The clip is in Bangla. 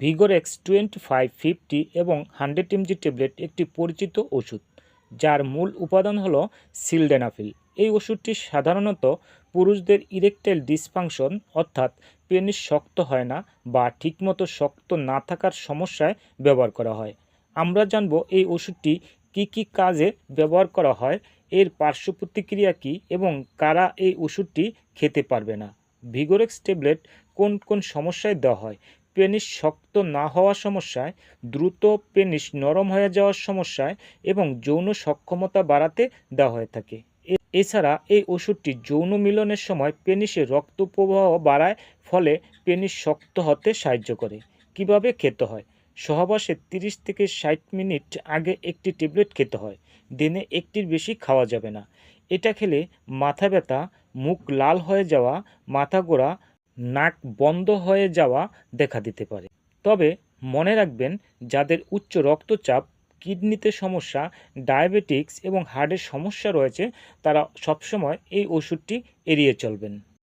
ভিগোরেক্স 2550 এবং 100 mg ট্যাবলেট একটি পরিচিত ওষুধ, যার মূল উপাদান হলো সিলডেনাফিল। এই ওষুধটি সাধারণত পুরুষদের ইরেকটাইল ডিসফাংশন অর্থাৎ পেনিস শক্ত হয় না বা ঠিকমতো শক্ত না থাকার সমস্যায় ব্যবহার করা হয়। আমরা জানব এই ওষুধটি কী কী কাজে ব্যবহার করা হয়, এর পার্শ্ব প্রতিক্রিয়া কী এবং কারা এই ওষুধটি খেতে পারবে না। ভিগোরেক্স ট্যাবলেট কোন কোন সমস্যায় দেওয়া হয়? পেনিস শক্ত না হওয়ার সমস্যায়, দ্রুত পেনিস নরম হয়ে যাওয়ার সমস্যায় এবং যৌন সক্ষমতা বাড়াতে দেওয়া হয়ে থাকে। এছাড়া এই ওষুধটি যৌন মিলনের সময় পেনিসে রক্ত প্রবাহ বাড়ায়, ফলে পেনিস শক্ত হতে সাহায্য করে। কিভাবে খেতে হয়? সহবাসের 30 থেকে 60 মিনিট আগে একটি ট্যাবলেট খেতে হয়। দিনে একটির বেশি খাওয়া যাবে না। এটা খেলে মাথা ব্যথা, মুখ লাল হয়ে যাওয়া, মাথা ঘোরা, নাক বন্ধ হয়ে যাওয়া দেখা দিতে পারে। তবে মনে রাখবেন, যাদের উচ্চ রক্তচাপ, কিডনিতে সমস্যা, ডায়াবেটিক্স এবং হার্টের সমস্যা রয়েছে, তারা সবসময় এই ওষুধটি এড়িয়ে চলবেন।